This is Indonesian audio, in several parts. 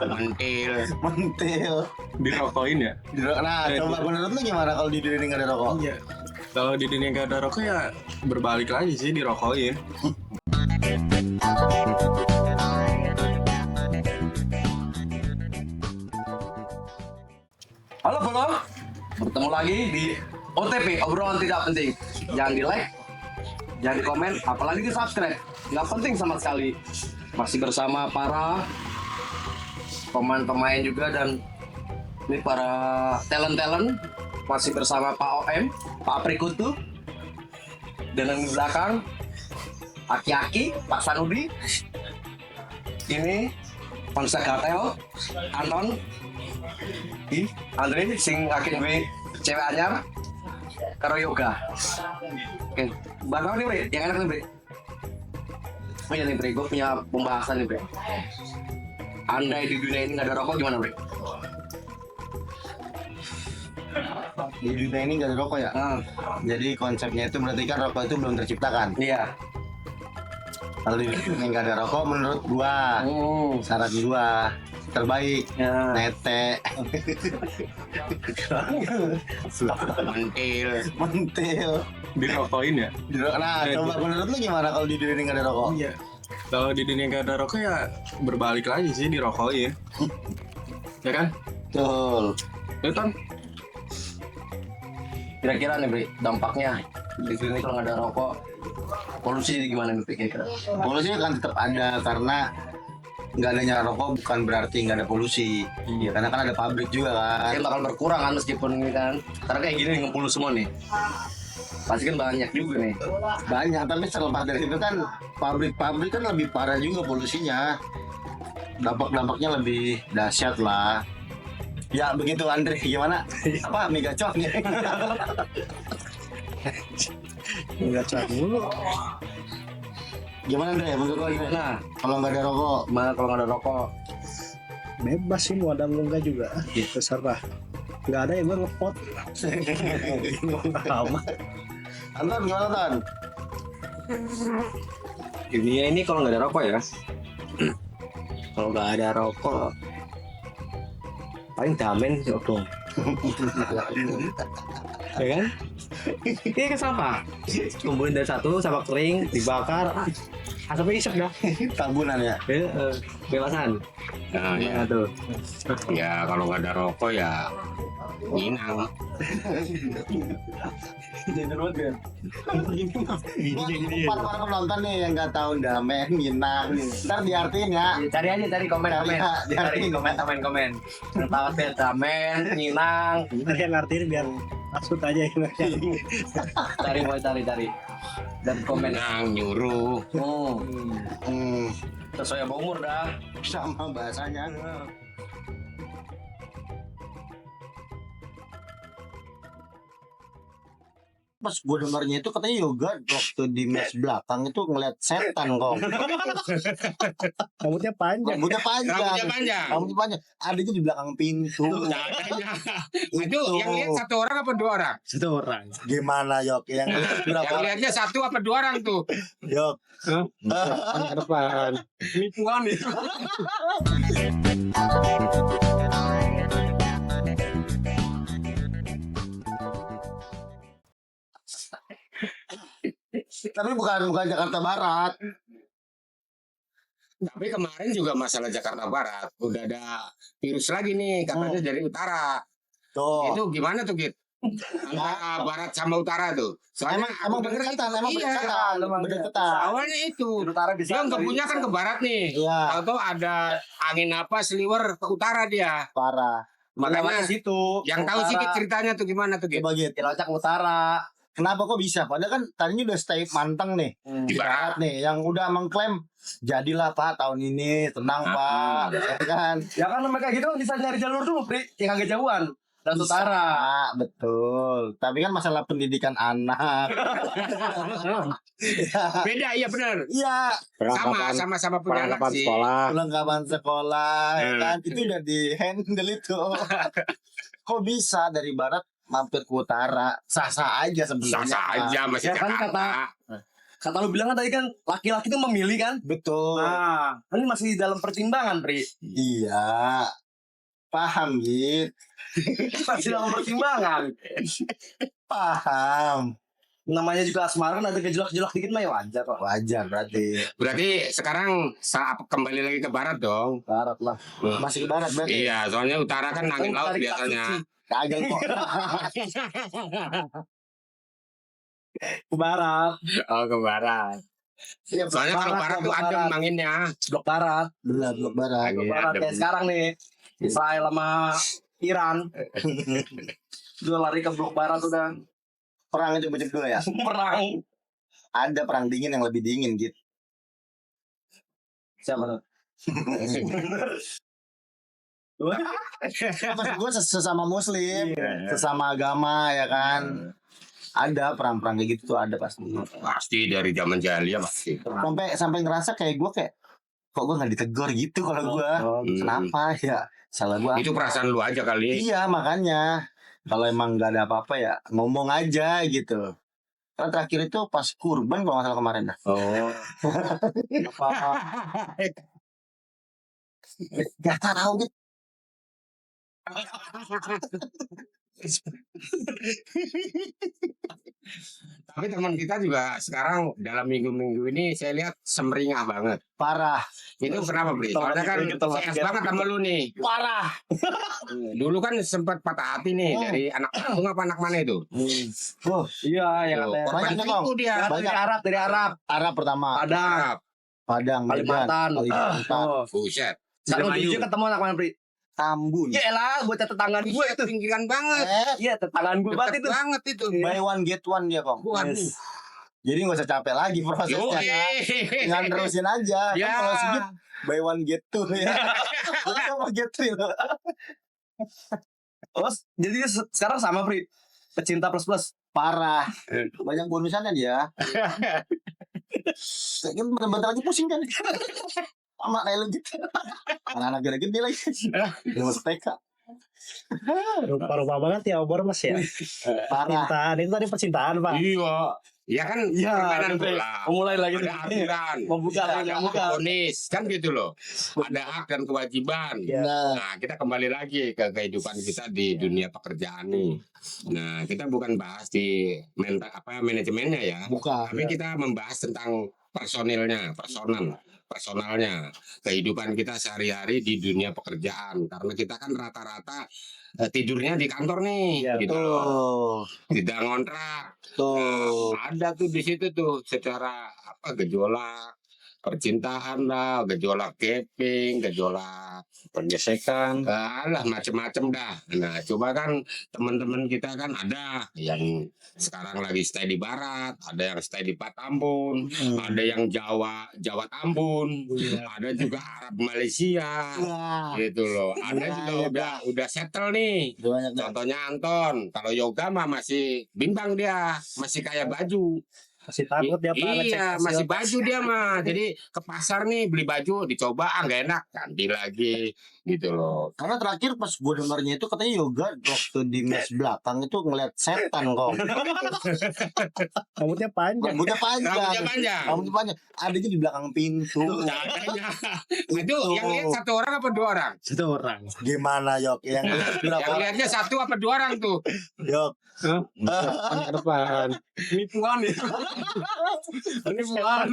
Mentil. Mentil. Dirokokin ya? Nah, coba menurut lu gimana kalau di dunia ini nggak ada rokok? Iya. Kalau di dunia gak ada rokok ya berbalik lagi sih dirokokin. Halo bro, bertemu lagi di OTP, obrolan tidak penting. Jangan di like, jangan di komen, apalagi di subscribe. Nggak penting sama sekali. Masih bersama para pemain-pemain juga dan ini para talent-talent. Masih bersama Pak OM, Pak Prikutu, dan yang di belakang Aki-Aki, Pak Sanudi. Ini Pansa Gatel, Anon, Andre sing akhir gue cewek anyar karo yoga. Oke, bakal nih Bre, yang enak nih Bre. Oh iya nih Bre, gue punya pembahasan nih Bre. Andai di dunia ini nggak ada rokok gimana Bre? Di dunia ini nggak ada rokok ya? Jadi konsepnya itu berarti kan rokok itu belum terciptakan. Iya. Kalau di dunia ini nggak ada rokok, menurut gua, saran gua terbaik Ya. nete. Mentil. Mentil. Dirokokin ya? Nah, coba menurut lu gimana kalau di dunia ini nggak ada rokok? Iya. Kalau di dunia gak ada rokok ya berbalik lagi sih dirokokin. Ya kan? Betul. Itu kan Kira-kira nih Bre, dampaknya di sini kalau nggak ada rokok, polusi gimana nih Bre, kira-kira? Polusi kan tetap ada karena nggak adanya rokok bukan berarti nggak ada polusi. Iya. Karena kan ada pabrik juga kan. Mungkin bakal berkurang kan meskipun ini kan, karena kayak gini ngumpul semua nih. Pasti kan banyak juga nih. Banyak, tapi terlepas dari itu kan pabrik-pabrik kan lebih parah juga polusinya. Dampak-dampaknya lebih dahsyat lah. Ya begitu Andre, gimana? Apa megacok nih? Megacok mulu. Gimana Andre? Menurut lo gimana? Nah, Kalau nggak ada rokok, gimana kalau nggak ada rokok? Bebas sih mau ada mau enggak juga. Terserah. Nggak ada ya gue ngepot. Amat. Anton gimana Ton? Dunia ini kalau nggak ada rokok ya, kalau nggak ada rokok paling damen dong, ya kan? Ini kan sampah, kumpulin dari satu sampah kering dibakar, asapnya isep dah, Tabunan ya? bebasan. Nah, Nah tuh, ya kalau nggak ada rokok ya minang. Para penonton nih yang nggak tahu damen, minang, ntar diartiin ya. Cari aja, cari komen. Cari Komen. Tahu damen, minang. Ntar yang ngertiin biar maksud aja yang Cari. Dan komen. menang nyuruh. Sesuai sama umur dah. Sama bahasanya. Pas gue dengarnya itu katanya yoga waktu di mes belakang itu ngeliat setan kok. rambutnya panjang. Rambutnya panjang. Rambutnya panjang. Adanya di belakang pintu. Itu yang lihat satu orang apa dua orang? Satu orang. Gimana Yok? Yang lihat Yang berapa? lihatnya satu apa dua orang tuh? Yok. Ke depan. nipuan nih. Tapi bukan Jakarta Barat. Tapi kemarin juga masalah Jakarta Barat udah ada virus lagi nih katanya dari utara. Tuh. Itu gimana tuh Git? Antara barat sama utara tuh. Soalnya Emang berdekatan, emang Iya. berdekatan. Awalnya itu. Utara bisa. Dia nggak punya kan ke barat nih. Iya, Tahu ada angin apa seliwer ke utara dia. parah. Makanya situ. yang tahu sih Git, ceritanya tuh gimana tuh Git? Coba gitu. Cilacap utara. Kenapa kok bisa? Padahal kan tadinya udah stay manteng nih. Di barat. Nih, yang udah mengklaim jadilah Pak tahun ini, tenang Pak, ya kan? Ya kan mereka gitu bisa nyari jalur dulu, Pri. Yang agak jauhan. Dan Bisa, utara. betul. Tapi kan masalah pendidikan anak. Beda, iya benar. Iya, Sama punya anak Perlengkapan sih. sekolah. perlengkapan sekolah, ya kan? Itu udah di handle itu. Kok bisa dari barat mampir ke utara? Sah-sah aja sebenarnya. Sah-sah aja masih Ya kan Jakarta. Kata lu bilang kan tadi kan laki-laki itu memilih kan? Betul. Nah, ini masih dalam pertimbangan, Pri. Iya. Paham, Git. Masih dalam pertimbangan. Paham. Namanya juga asmara kan ada gejolak-gejolak dikit mah ya wajar kok. Wajar berarti. Berarti sekarang saat kembali lagi ke barat dong. Barat lah. Masih ke barat berarti. Iya, soalnya utara kan angin laut Tarik biasanya. Kagak kok. Ke barat. Oh, ke barat. Iya, Soalnya kalau barat tuh blok adem anginnya. Blok barat. Benar, blok barat. Blok Iya, barat adem. kayak sekarang nih. Israel sama Iran. Udah lari ke blok barat udah. Perang itu macam dua ya. Perang. Ada perang dingin yang lebih dingin, Git. Siapa tuh? Maksud gue sesama muslim, Iya. sesama agama ya kan. Ada perang-perang kayak gitu tuh ada pasti. Pasti dari zaman jahiliyah pasti. Sampai ngerasa kayak gue kayak kok gue nggak ditegur gitu kalau gue. Kenapa ya? Salah gue. Itu perasaan lu aja kali. Iya makanya kalau emang nggak ada apa-apa ya ngomong aja gitu. Karena terakhir itu pas kurban kalau nggak salah kemarin dah. Oh. Gak tahu gitu. Tapi teman kita juga sekarang dalam minggu-minggu ini saya lihat semeringah banget. Parah, Itu kenapa, Bri? Soalnya kan CS banget sama lu nih. parah. Dulu kan sempat patah hati nih dari anak Bandung apa anak mana itu? Oh, Iya, yang Tuh, katanya. korban Banyak, Bang. itu dia. Dari Arab, dari Arab. Arab pertama, Padang, Padang, Medan, Kalimantan. Kalimantan, Oh. Buset. Sekarang di Jogja ketemu anak mana, Pri? Tambun. Ya elah, bocah tetanggaan gue itu. Pinggiran banget. Iya, tetanggaan gue banget Deket itu. banget itu. Buy one get one dia kok. Waduh. Jadi nggak usah capek lagi prosesnya. Yoi. Kan? Tinggal terusin aja. Ya. Kan kalau sedikit buy one get two ya. Bukan sama get three loh. Oh, jadi dia sekarang sama, Pri. Pecinta plus-plus. Parah. Banyak bonusannya dia. Kayaknya bentar-bentar lagi pusing kan. Sama kayak lu gitu. Anak-anak gede-gede lagi. Udah masuk TK. Rupa-rupa banget ya obor mas ya. Parah. Percintaan itu tadi percintaan pak. Iya. Ya kan Iya, permainan Pri. bola. Mulai lagi. Ada aturan. Membuka lagi, Ada membuka. ponis. Kan gitu loh. Ada hak dan kewajiban. Nah, Nah, kita kembali lagi ke kehidupan kita di dunia pekerjaan nih. Nah, kita bukan bahas di manajemennya ya. buka. Tapi kita membahas tentang personalnya, kehidupan kita sehari-hari di dunia pekerjaan. Karena kita kan rata-rata tidurnya di kantor nih, Iya, gitu loh. Tuh. Tidak ngontrak. Tuh. Ada tuh di situ tuh secara gejolak percintaan lah, gejolak gaping, gejolak Pergesekan. alah macem-macem dah. Nah, coba kan teman-teman kita kan ada yang sekarang lagi stay di barat, ada yang stay di Patambun, ada yang Jawa Tambun, ada juga Arab Malaysia, Wah. gitu loh. Ada juga udah settle nih. Udah banyak dah. Contohnya Anton, kalau yoga mah masih bimbang dia, masih kayak baju. Masih takut dia pak. ngecek Iya, hasil. masih baju dia mah. Jadi ke pasar nih beli baju, dicoba nggak enak, ganti lagi, gitu loh. Karena terakhir pas gue dengarnya itu katanya yoga waktu di mes belakang itu ngeliat setan kok. Rambutnya panjang. Rambutnya panjang. Rambutnya panjang. Rambutnya panjang. Adanya di belakang pintu. Caranya. Itu yang lihat satu orang apa dua orang? Satu orang. Gimana yok? Yang lihat Yang berapa? lihatnya satu apa dua orang tuh? Yok. Ke depan. Nipuan ya. Nipuan.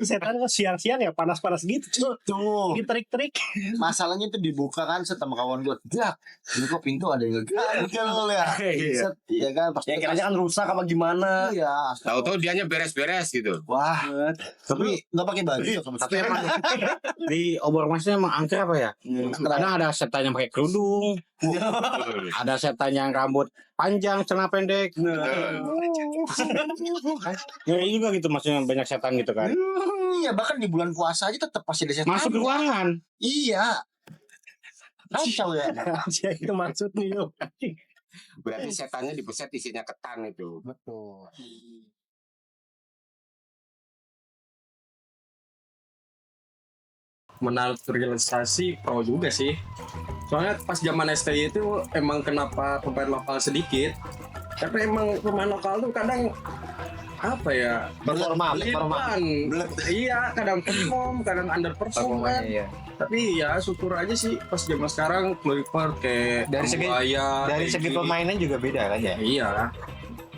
Setan kok siang-siang ya panas-panas gitu. Cuy. Tuh. Di trik-trik. Masalahnya itu dibuka kan set sama kawan gue. Jak, ini kok pintu ada yang ngeganjel ya. Iya. Set, ya kan pas Ya kiranya kan rusak apa gimana. Iya. Tahu-tahu dianya beres-beres gitu. Wah, tapi nggak pakai baju ya kamu. Tapi emang di obor masnya emang angker apa ya? Kadang ada setan yang pakai kerudung, ada setan yang rambut panjang, celana pendek. Ya ini juga gitu maksudnya banyak setan gitu kan. Iya, bahkan di bulan puasa aja tetap pasti ada setan. Masuk ruangan. Iya. Kacau ya. Ya itu maksudnya yuk. Berarti setannya dibuset isinya ketan itu. Betul. Menaturalisasi pro juga sih. Soalnya pas zaman STY itu emang kenapa pemain lokal sedikit. Karena emang pemain lokal tuh kadang apa ya? Performa. Beban. Iya, kadang perform, kadang underperform kan. Iya. Tapi ya syukur aja sih pas zaman sekarang Kluivert kayak Dari segi- Buaya, Dari segi Peggy. permainan juga beda kan ya. Iya.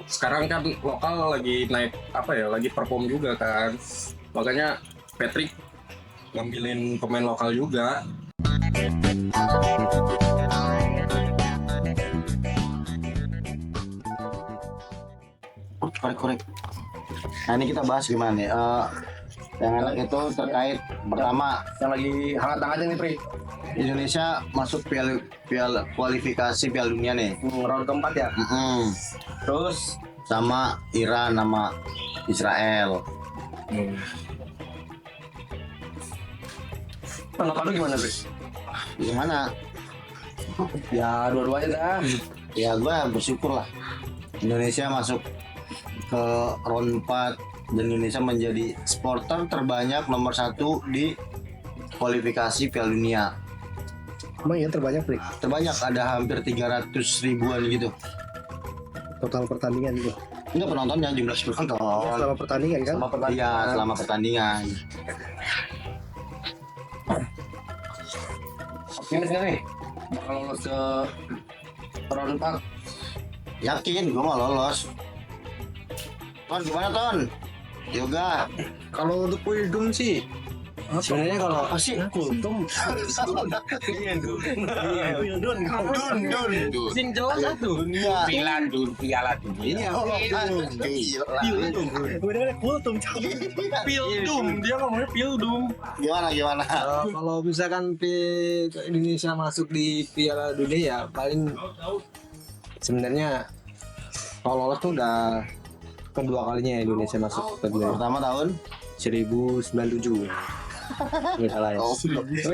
Sekarang kan lokal lagi naik apa ya? Lagi perform juga kan. Makanya Patrick ngambilin pemain lokal juga. Korek. Nah ini kita bahas gimana nih? Yang enak itu terkait pertama Yang lagi hangat-hangatnya nih, Pri. Indonesia masuk piala kualifikasi Piala Dunia nih. Round keempat ya. Terus sama Iran sama Israel. Tanggapan lu gimana, Pri? Gimana? Ya dua-duanya dah. Ya gue bersyukur lah Indonesia masuk ke round 4 dan Indonesia menjadi supporter terbanyak nomor 1 di kualifikasi Piala Dunia. Emang ya terbanyak nih Terbanyak ada hampir 300 ribuan gitu. total pertandingan itu. Enggak penontonnya, jumlah penonton. Selama pertandingan kan? Iya, selama pertandingan. Optimis nggak nih? Bakal lolos ke round 4. Yakin gue mau lolos. Ton gimana Ton? Yoga. Kalau untuk Wildum sih sebenarnya kalau Apa sih? Kultum. Dun. sing jelas satu Dunia. Piala Dunia. Bener-bener kultum. Pildum, dia ngomongnya Pildum. Gimana? Kalau misalkan Indonesia masuk di Piala Dunia ya paling sebenarnya kalau lolos tuh udah kedua kalinya Indonesia masuk ke dunia. Pertama tahun 1097. Nggak salah ya.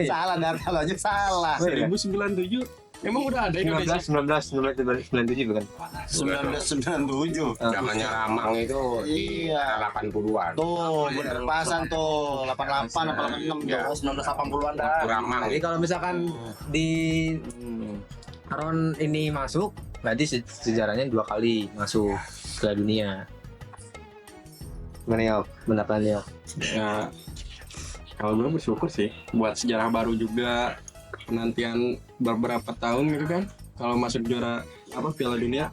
salah data lo aja salah. 1097 emang udah ada Indonesia 1997 bukan? 1997. Zamannya Ramang itu di Iya. 80-an. Tuh, bener pasan tuh 88 apa 86 Ya. tuh. 1980-an dah. Ramang. Jadi kalau misalkan di round ini masuk, berarti sejarahnya 2 kali masuk ke dunia. Gimana ya pendapatnya? ya kalau gue bersyukur sih buat sejarah baru juga, penantian beberapa tahun gitu kan kalau masuk juara apa Piala Dunia.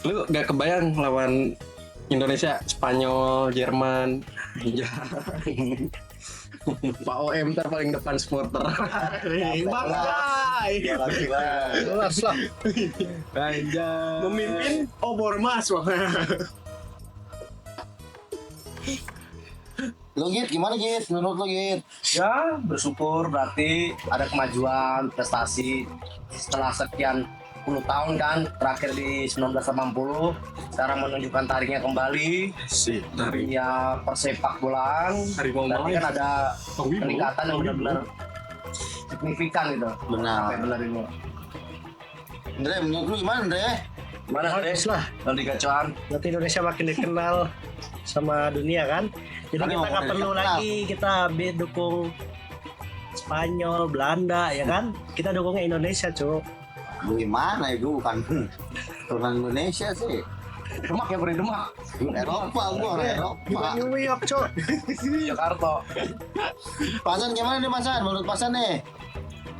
Lu gak kebayang lawan Indonesia, Spanyol, Jerman. Ya. Pak OM ntar paling depan supporter. Jelas lah. Memimpin obor emas. Lo Git, gimana Git? Menurut lo Git? Ya bersyukur berarti ada kemajuan prestasi setelah sekian puluh tahun kan, terakhir di 1980 sekarang menunjukkan tariknya kembali. Si dari Ya persepak bolaan Harimau berarti Malaya. kan ada peningkatan yang benar-benar signifikan gitu. Benar. Sampai benar ini. Andre, menurut lu gimana Andre? Mana Bagus lah. Dari gacuan? Nanti Indonesia makin dikenal sama dunia kan. Jadi Kan kita mau nggak perlu dikenal. lagi kita dukung Spanyol, Belanda ya kan. Kita dukungnya Indonesia cuy. Lu gimana ya? Gue bukan turunan Indonesia sih. Demak ya, beri Demak. Eropa, gue orang Eropa. New York cuy. Jakarta. Pasan gimana nih Pasan? Menurut Pasan nih?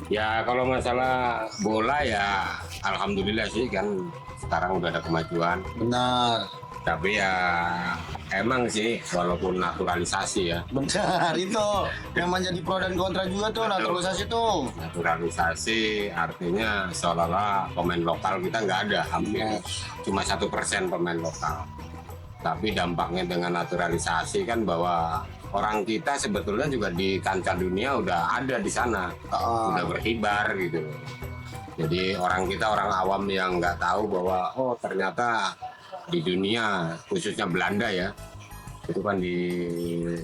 Ya kalau masalah bola ya alhamdulillah sih kan sekarang udah ada kemajuan. Benar. Tapi ya emang sih walaupun naturalisasi ya. Benar itu yang menjadi pro dan kontra juga tuh naturalisasi tuh. Naturalisasi artinya seolah-olah pemain lokal kita nggak ada, hampir cuma 1% pemain lokal. Tapi dampaknya dengan naturalisasi kan bahwa orang kita sebetulnya juga di kancah dunia udah ada di sana, udah berkibar gitu. Jadi orang kita, orang awam yang nggak tahu bahwa oh ternyata di dunia khususnya Belanda ya, itu kan di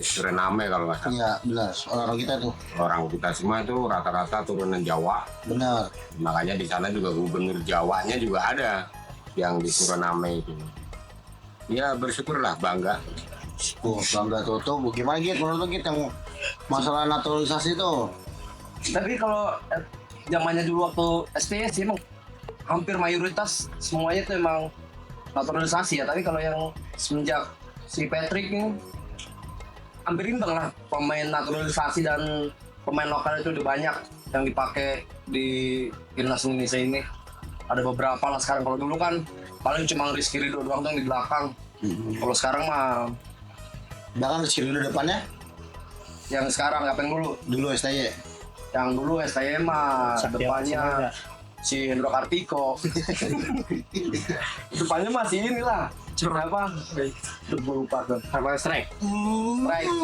Suriname kalau nggak salah. Iya benar. Orang kita tuh. Orang kita semua itu rata-rata turunan Jawa. Benar. Makanya di sana juga gubernur Jawanya juga ada yang di Suriname itu. Ya bersyukurlah, bangga. Bangga tutup. Gimana Git? Menurut lu Git yang masalah naturalisasi tuh? Tapi kalau zamannya dulu waktu SPY sih emang hampir mayoritas semuanya tuh emang naturalisasi ya, tapi kalau yang semenjak si Patrick ini hampir imbang lah, pemain naturalisasi dan pemain lokal itu udah banyak yang dipakai di timnas Indonesia ini. Ada beberapa lah sekarang. Kalau dulu kan paling cuma Rizky Ridho doang tuh yang di belakang. Kalau sekarang mah Bahkan Rizky Ridho depannya yang sekarang apa yang dulu? dulu STY. Yang dulu STM mah depannya si Hendro Kartiko. Depannya masih inilah. Apa? Gue lupa tuh. Sama strike.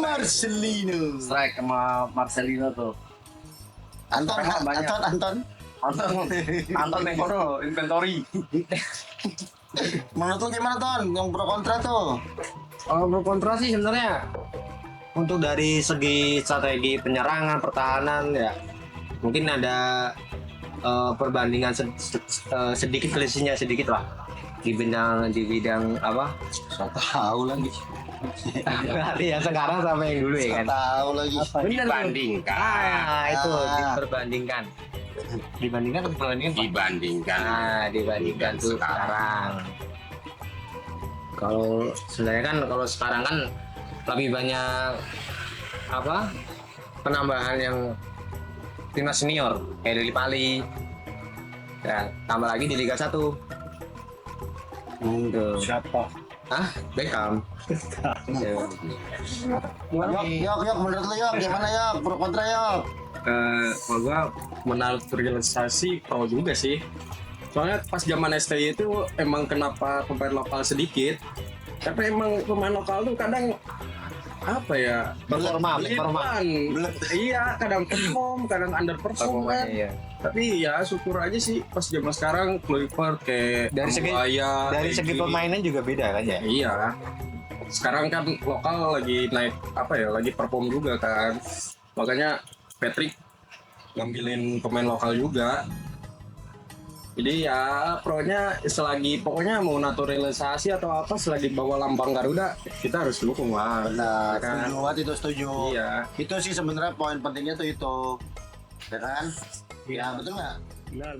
Marcelino. Strike sama Marcelino tuh. Anton, Sekarang banyak. Anton. Anton Mengkono, inventory. Menurut lu gimana Ton? Yang pro kontra tuh? Kalau pro kontra sih sebenarnya untuk dari segi strategi penyerangan, pertahanan ya mungkin ada perbandingan sedikit selisihnya sedikit lah di bidang apa? Tahu lagi. Berarti yang sekarang sama yang dulu ya kan. Tahu lagi. Dibandingkan. Itu diperbandingkan. Dibandingkan atau perbandingan? Pak? Dibandingkan. Dibandingkan tuh sekarang. Kalau sebenarnya kan kalau sekarang kan lebih banyak apa penambahan yang timnas senior kayak Lili Pali ya, tambah lagi di Liga 1 tuh. Siapa? Hah? Beckham. Ya. Yok, menurut lu Yok, gimana Yok? Pro kontra Yok? Kalau gua menaturalisasi pro juga sih. Soalnya pas zaman STY itu emang kenapa pemain lokal sedikit, karena emang pemain lokal tuh kadang apa ya, Performa. iya, kadang perform, kadang underperform kan. Iya. Tapi ya syukur aja sih pas zaman sekarang Kluivert kayak Dari segi- Buaya, Dari segi Egy. permainan juga beda kan ya. Iya. Sekarang kan lokal lagi naik apa ya, lagi perform juga kan. Makanya Patrick ngambilin pemain lokal juga. Jadi ya pronya selagi pokoknya mau naturalisasi atau apa selagi bawa lambang Garuda kita harus dukung lah. Nah, Kan? setuju banget itu setuju. Iya. Itu sih sebenarnya poin pentingnya tuh itu. Ya kan? Ya betul nggak? Benar.